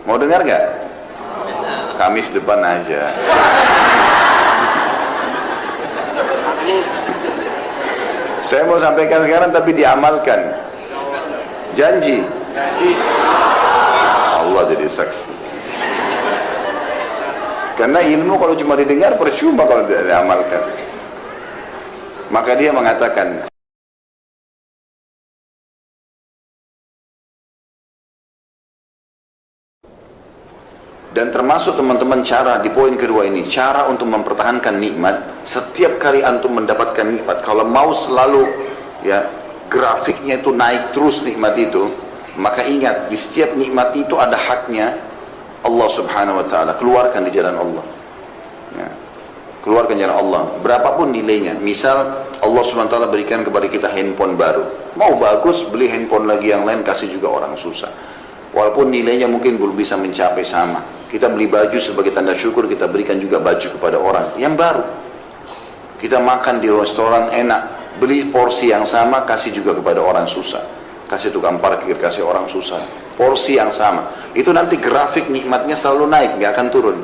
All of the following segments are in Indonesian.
Mau dengar nggak? Kamis depan aja. Saya mau sampaikan sekarang tapi diamalkan. Janji. Allah jadi saksi. Karena ilmu kalau cuma didengar percuma kalau tidak diamalkan. Maka dia mengatakan, dan termasuk teman-teman cara di poin kedua ini, cara untuk mempertahankan nikmat. Setiap kali antum mendapatkan nikmat, kalau mau selalu ya grafiknya itu naik terus nikmat itu, maka ingat di setiap nikmat itu ada haknya Allah Subhanahu Wa Taala. Keluarkan di jalan Allah. Ya. Keluarkan jalan Allah. Berapapun nilainya. Misal Allah Subhanahu Wa Taala berikan kepada kita handphone baru. Mau bagus, beli handphone lagi yang lain, kasih juga orang susah. Walaupun nilainya mungkin belum bisa mencapai sama. Kita beli baju sebagai tanda syukur, kita berikan juga baju kepada orang yang baru. Kita makan di restoran enak, beli porsi yang sama, kasih juga kepada orang susah. Kasih tukang parkir, kasih orang susah. Porsi yang sama. Itu nanti grafik nikmatnya selalu naik, nggak akan turun.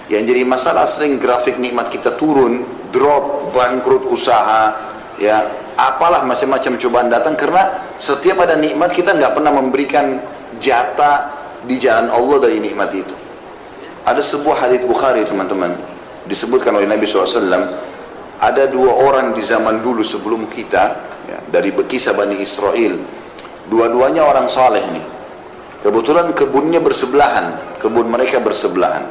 Yang jadi masalah sering grafik nikmat kita turun, drop, bangkrut usaha, ya apalah macam-macam cobaan datang karena setiap ada nikmat kita nggak pernah memberikan jatah di jalan Allah dari nikmat itu. Ada sebuah hadits Bukhari teman-teman, disebutkan oleh Nabi SAW, ada dua orang di zaman dulu sebelum kita, ya, dari kisah Bani Israel, dua-duanya orang saleh nih. Kebetulan kebunnya bersebelahan, kebun mereka bersebelahan.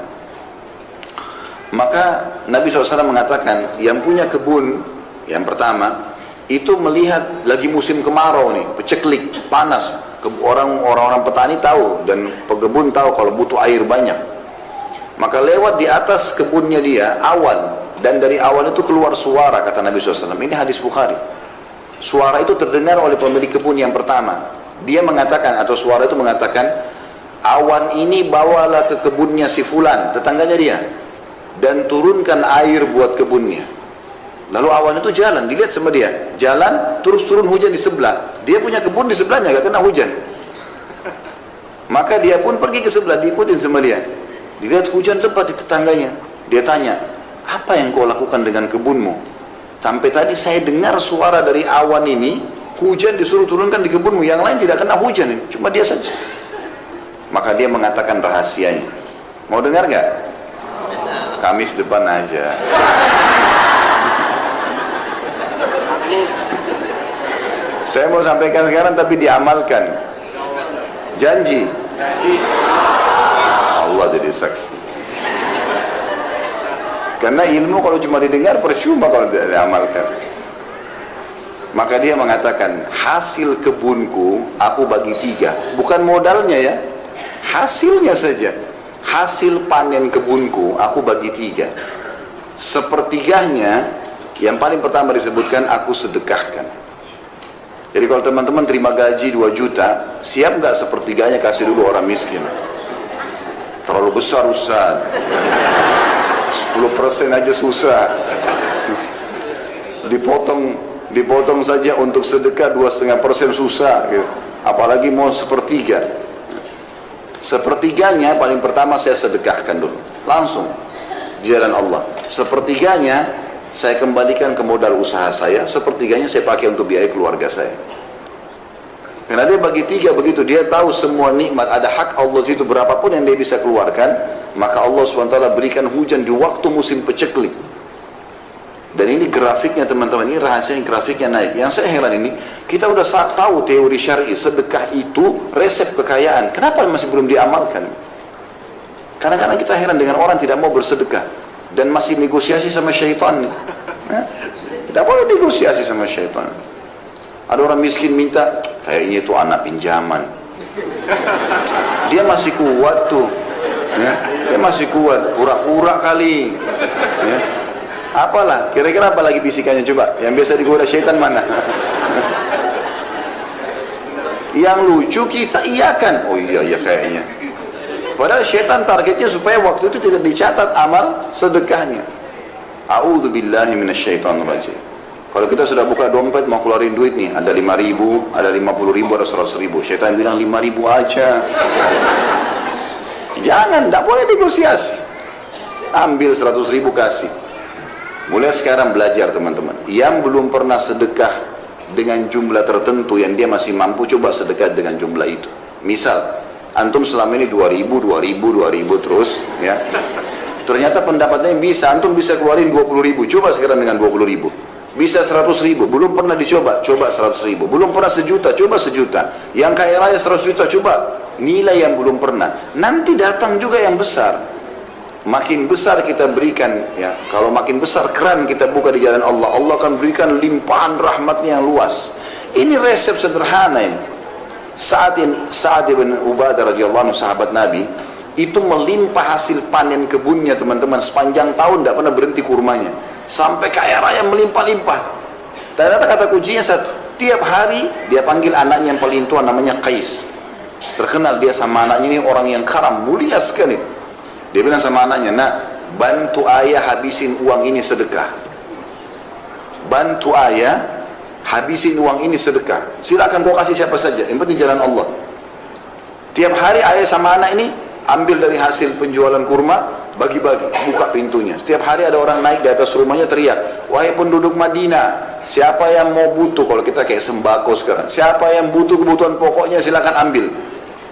Maka Nabi SAW mengatakan, yang punya kebun, yang pertama, itu melihat lagi musim kemarau nih, peceklik, panas. Orang-orang petani tahu dan pekebun tahu kalau butuh air banyak. Maka lewat di atas kebunnya dia awan, dan dari awan itu keluar suara, kata Nabi SAW. Ini hadis Bukhari. Suara itu terdengar oleh pemilik kebun yang pertama. Dia mengatakan, atau suara itu mengatakan, awan ini bawalah ke kebunnya si fulan, tetangganya dia, dan turunkan air buat kebunnya. Lalu awan itu jalan, dilihat sama dia, jalan, terus turun hujan di sebelah. Dia punya kebun di sebelahnya, gak kena hujan. Maka dia pun pergi ke sebelah, diikutin sama dia. Dilihat hujan lebat di tetangganya. Dia tanya, apa yang kau lakukan dengan kebunmu? Sampai tadi saya dengar suara dari awan ini, hujan disuruh turunkan di kebunmu, yang lain tidak kena hujan, cuma dia saja. Maka dia mengatakan rahasianya. Mau dengar gak? Kamis depan aja. Saya mau sampaikan sekarang tapi diamalkan. Janji. Allah jadi saksi. Karena ilmu kalau cuma didengar percuma kalau tidak diamalkan. Maka dia mengatakan, hasil kebunku aku bagi 3. Bukan modalnya ya, hasilnya saja. Hasil panen kebunku aku bagi 3. Sepertiganya, yang paling pertama disebutkan, aku sedekahkan. Jadi kalau teman-teman terima gaji 2 juta, siap nggak sepertiganya kasih dulu orang miskin? Terlalu besar Ustaz. 10% aja susah. Dipotong saja untuk sedekah 2,5% susah gitu. Apalagi mau sepertiga. Sepertiganya paling pertama saya sedekahkan dulu, langsung di jalan Allah. Sepertiganya saya kembalikan ke modal usaha saya, sepertiganya saya pakai untuk biaya keluarga saya. Karena dia bagi 3 begitu, dia tahu semua nikmat ada hak Allah itu, berapapun yang dia bisa keluarkan, maka Allah SWT berikan hujan di waktu musim peceklik. Dan ini grafiknya teman-teman, ini rahasianya grafiknya naik. Yang saya heran ini, kita udah tahu teori syar'i, sedekah itu resep kekayaan. Kenapa masih belum diamalkan? Kadang-kadang kita heran dengan orang tidak mau bersedekah dan masih negosiasi sama syaitan. Tidak boleh negosiasi sama syaitan. Ada orang miskin minta, kayaknya itu anak pinjaman. Dia masih kuat tuh, ya. Dia masih kuat, pura-pura kali. Ya. Apalah, kira-kira apa lagi bisikannya coba? Yang biasa digoda syaitan mana? Yang lucu kita iyakan, oh iya kayaknya. Padahal syaitan targetnya supaya waktu itu tidak dicatat amal sedekahnya. A'udzubillahi minasyaitonirrajim. Kalau kita sudah buka dompet mau keluarin duit nih, ada 5.000, ada 50.000, ada 100.000. Syaitan bilang 5.000 aja. Jangan, tidak boleh negosiasi. Ambil 100.000 kasih. Mulai sekarang belajar teman-teman. Yang belum pernah sedekah dengan jumlah tertentu yang dia masih mampu, coba sedekah dengan jumlah itu. Misal, antum selama ini 2.000 terus, ya. Ternyata pendapatnya bisa, antum bisa keluarin 20.000, coba sekarang dengan 20.000. Bisa 100.000, belum pernah dicoba, coba 100.000. Belum pernah sejuta, coba sejuta. Yang kaya raya 100 juta, coba. Nilai yang belum pernah. Nanti datang juga yang besar. Makin besar kita berikan, ya. Kalau makin besar keran kita buka di jalan Allah, Allah akan berikan limpahan rahmatnya yang luas. Ini resep sederhana ini. Sa'ad bin Ubadah radhiyallahu anhu, sahabat Nabi, itu melimpah hasil panen kebunnya teman-teman, sepanjang tahun tidak pernah berhenti kurmanya, sampai kaya raya melimpah-limpah. Ternyata kata kuncinya satu, tiap hari dia panggil anaknya yang paling tua, namanya Qais. Terkenal dia sama anaknya, ini orang yang karam, mulia sekali. Dia bilang sama anaknya, nak, bantu ayah habisin uang ini sedekah. Bantu ayah habisin uang ini sedekah. Silakan kau kasih siapa saja, yang penting jalan Allah. Tiap hari ayah sama anak ini ambil dari hasil penjualan kurma, bagi-bagi, buka pintunya. Setiap hari ada orang naik di atas rumahnya teriak, wahai penduduk Madinah, siapa yang mau butuh, kalau kita kayak sembako sekarang, siapa yang butuh kebutuhan pokoknya silakan ambil.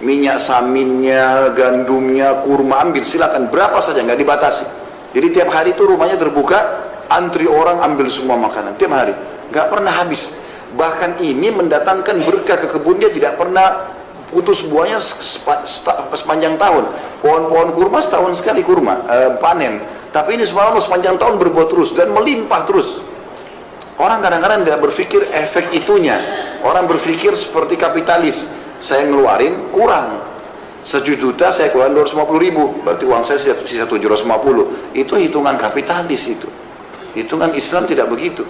Minyak saminnya, gandumnya, kurma, ambil silakan, berapa saja, nggak dibatasi. Jadi tiap hari itu rumahnya terbuka, antri orang ambil semua makanan, tiap hari, nggak pernah habis. Bahkan ini mendatangkan berkah ke kebun, dia tidak pernah putus buahnya sepanjang tahun. Pohon-pohon kurma setahun sekali kurma panen, tapi ini subhanallah sepanjang tahun berbuah terus dan melimpah terus. Orang kadang-kadang tidak berpikir efek itunya. Orang berpikir seperti kapitalis, saya ngeluarin kurang 1 juta, saya keluarin 250.000, berarti uang saya sisa 750. Itu hitungan kapitalis itu. Hitungan Islam tidak begitu.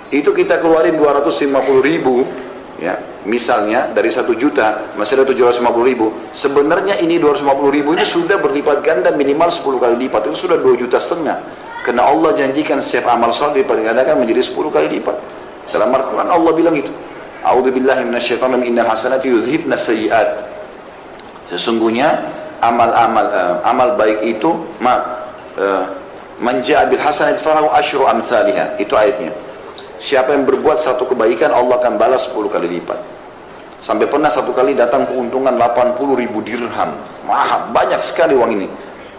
Itu kita keluarin 250.000, ya, misalnya dari 1 juta masih ada 750.000. Sebenarnya ini 250.000 ini sudah berlipat ganda, minimal 10 kali lipat. Itu sudah 2,5 juta. Karena Allah janjikan setiap amal saleh dilipat gandakan menjadi 10 kali lipat. Dalam Al-Quran Allah bilang itu. A'udzubillahi minasyaitonir rajim, innal hasanati yudhibnas sayyi'at. Sesungguhnya amal baik itu man ja'a bil hasanati falahu asyru amsalihha. Itu ayatnya. Siapa yang berbuat satu kebaikan, Allah akan balas 10 kali lipat. Sampai pernah satu kali datang keuntungan 80.000 dirham. Mahal, banyak sekali uang ini.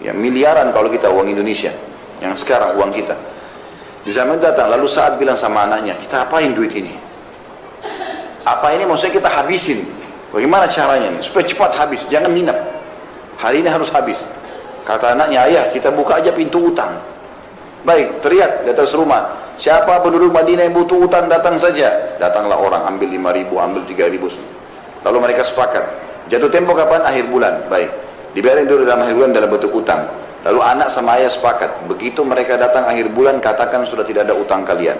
Ya, miliaran kalau kita uang Indonesia. Yang sekarang uang kita. Di zaman itu datang, lalu Sa'ad bilang sama anaknya, kita apain duit ini? Apa ini maksudnya kita habisin? Bagaimana caranya ini? Supaya cepat habis, jangan minap. Hari ini harus habis. Kata anaknya, ayah kita buka aja pintu utang. Baik, teriak di atas rumah, siapa penduduk Madinah yang butuh utang datang saja. Datanglah orang, ambil 5.000, ambil 3.000. Lalu mereka sepakat, jatuh tempo kapan? Akhir bulan. Baik, dibayarin dulu dalam akhir bulan dalam bentuk utang. Lalu anak sama ayah sepakat, begitu mereka datang akhir bulan, katakan sudah tidak ada utang kalian.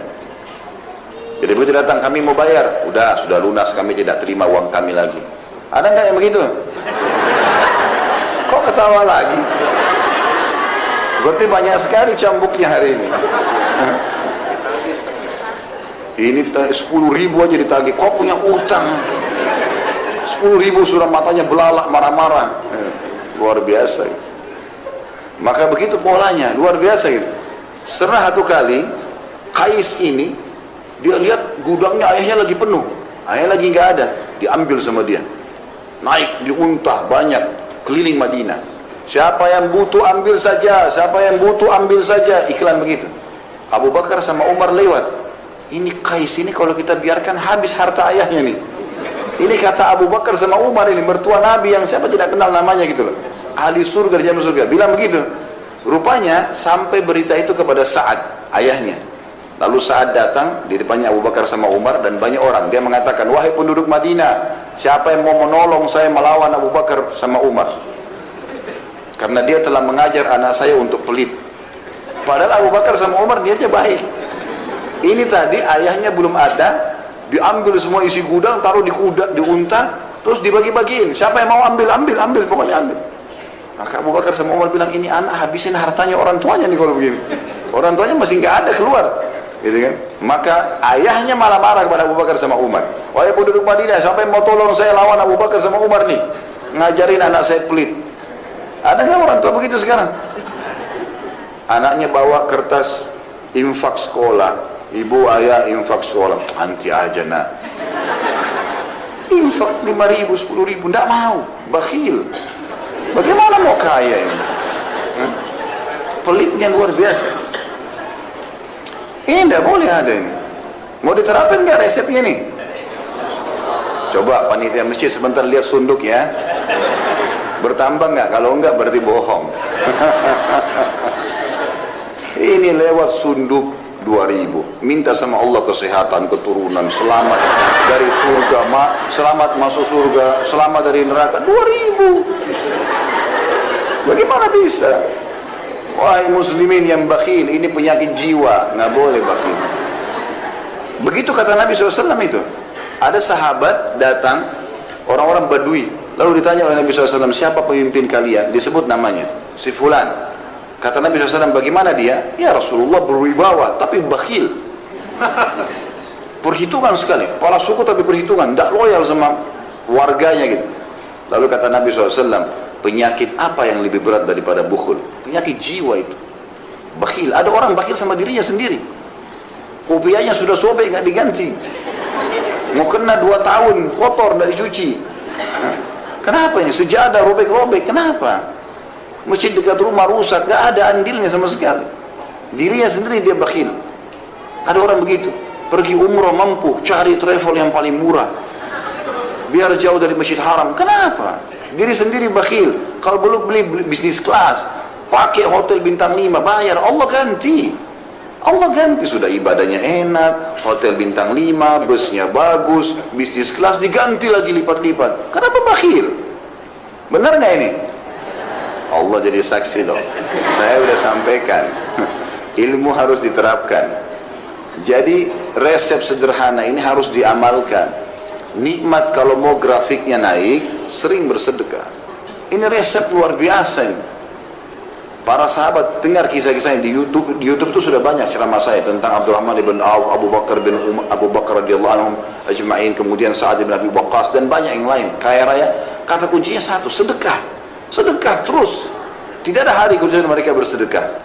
Jadi begitu datang, kami mau bayar, sudah lunas, kami tidak terima uang kami lagi. Ada nggak yang begitu? Kok ketawa lagi? Berarti banyak sekali cambuknya hari ini. Ini 10.000 aja ditagih, kok punya utang? 10.000 sudah matanya belalak, marah-marah. Luar biasa. Maka begitu polanya, luar biasa gitu. Pernah satu kali, Qais ini, dia lihat gudangnya ayahnya lagi penuh, ayah lagi nggak ada, diambil sama dia. Naik di unta banyak, keliling Madinah. Siapa yang butuh ambil saja, siapa yang butuh ambil saja, iklan begitu. Abu Bakar sama Umar lewat. Ini Qais ini kalau kita biarkan habis harta ayahnya nih. Ini kata Abu Bakar sama Umar ini, mertua Nabi yang siapa tidak kenal namanya gitu loh. Ahli surga, di jalan surga, bilang begitu. Rupanya sampai berita itu kepada Sa'ad, ayahnya. Lalu Sa'ad datang di depannya Abu Bakar sama Umar dan banyak orang. Dia mengatakan, wahai penduduk Madinah, siapa yang mau menolong saya melawan Abu Bakar sama Umar? Karena dia telah mengajar anak saya untuk pelit. Padahal Abu Bakar sama Umar niatnya baik. Ini tadi ayahnya belum ada, diambil semua isi gudang, taruh di kuda, di unta, terus dibagi-bagiin. Siapa yang mau ambil, pokoknya ambil. Maka Abu Bakar sama Umar bilang, ini anak habisin hartanya orang tuanya nih kalau begini. Orang tuanya masih nggak ada keluar, gitu kan? Maka ayahnya malah marah kepada Abu Bakar sama Umar. Wahai penduduk Madinah, siapa yang mau tolong saya lawan Abu Bakar sama Umar nih? Ngajarin anak saya pelit. Ada nggak orang tua begitu sekarang? Anaknya bawa kertas infak sekolah, ibu ayah infak sekolah, nanti aja nak. Infak 5.000, 10.000, tidak mau, bakhil. Bagaimana mau kaya ini? Pelitnya luar biasa. Ini tidak boleh ada ini. Mau diterapin nggak resepnya nih? Coba panitia masjid sebentar lihat sunduk ya. Bertambah nggak? Kalau enggak berarti bohong. Ini lewat sunduk 2.000. Minta sama Allah kesehatan, keturunan, selamat dari surga, selamat masuk surga, selamat dari neraka. 2.000. Bagaimana bisa? Wahai muslimin yang bakhil, ini penyakit jiwa, nggak boleh bakhil. Begitu kata Nabi SAW itu. Ada sahabat datang, orang-orang Badui, lalu ditanya oleh Nabi SAW, siapa pemimpin kalian? Disebut namanya, si Fulan. Kata Nabi SAW, bagaimana dia? Ya Rasulullah berwibawa, tapi bakhil. Perhitungan sekali, kepala suku tapi perhitungan, tidak loyal sama warganya gitu. Lalu kata Nabi SAW, penyakit apa yang lebih berat daripada bukhul? Penyakit jiwa itu, bakhil. Ada orang bakhil sama dirinya sendiri. Kopiahnya sudah sobek, nggak diganti. Mau kena 2 tahun, kotor, nggak dicuci. Kenapa ini? Sejadah robek-robek, kenapa? Masjid dekat rumah rusak, nggak ada andilnya sama sekali. Dirinya sendiri dia bakhil. Ada orang begitu, pergi umroh mampu, cari travel yang paling murah, biar jauh dari Masjid Haram. Kenapa? Diri sendiri bakhil. Kalau belum beli bisnis kelas, pakai hotel bintang 5, bayar, Allah ganti. Allah ganti, sudah ibadahnya enak, hotel bintang 5, busnya bagus, bisnis kelas diganti lagi lipat-lipat. Kenapa bakhil? Benar nggak ini? Allah jadi saksi loh. Saya udah sampaikan. Ilmu harus diterapkan. Jadi resep sederhana ini harus diamalkan. Nikmat kalau mau grafiknya naik, sering bersedekah. Ini resep luar biasa ini. Para sahabat dengar kisah-kisahnya di YouTube. Di YouTube itu sudah banyak ceramah saya tentang Abdurrahman bin Auf, Abu Bakar radhiyallahu anhum ajma'in, kemudian Sa'ad bin Abi Waqqas dan banyak yang lain. Kaya raya. Kata kuncinya satu, sedekah. Sedekah terus. Tidak ada hari kemudian mereka bersedekah.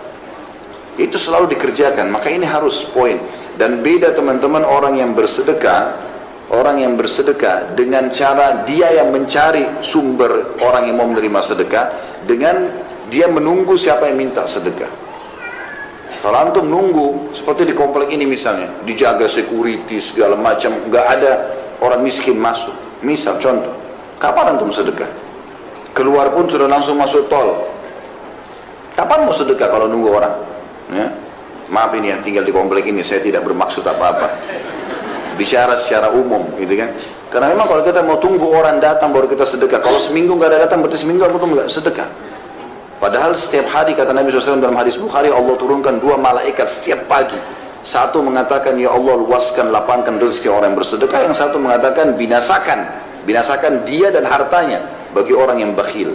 Itu selalu dikerjakan. Maka ini harus poin. Dan beda teman-teman orang yang bersedekah. Orang yang bersedekah dengan cara dia yang mencari sumber orang yang mau menerima sedekah, dengan dia menunggu siapa yang minta sedekah. Kalau antum nunggu seperti di komplek ini misalnya, dijaga security segala macam, nggak ada orang miskin masuk. Misal contoh, kapan antum sedekah? Keluar pun sudah langsung masuk tol. Kapan mau sedekah kalau nunggu orang? Ya? Maaf ini yang tinggal di komplek ini, saya tidak bermaksud apa-apa. Bicara secara umum, gitu kan? Karena memang kalau kita mau tunggu orang datang baru kita sedekah. Kalau seminggu nggak ada datang, berarti seminggu aku tuh nggak sedekah. Padahal setiap hari kata Nabi SAW dalam hadis Bukhari, Allah turunkan 2 malaikat setiap pagi. Satu mengatakan, ya Allah luaskan, lapangkan rezeki orang yang bersedekah. Yang satu mengatakan, binasakan dia dan hartanya bagi orang yang bakhil.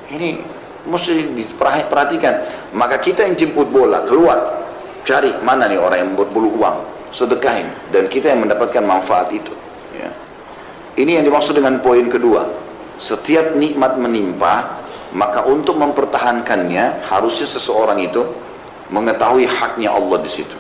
Ini mesti diperhatikan. Maka kita yang jemput bola, keluar, cari mana nih orang yang berbulu uang, sedekahin, dan kita yang mendapatkan manfaat itu. Ya. Ini yang dimaksud dengan poin kedua. Setiap nikmat menimpa, maka untuk mempertahankannya harusnya seseorang itu mengetahui haknya Allah di situ.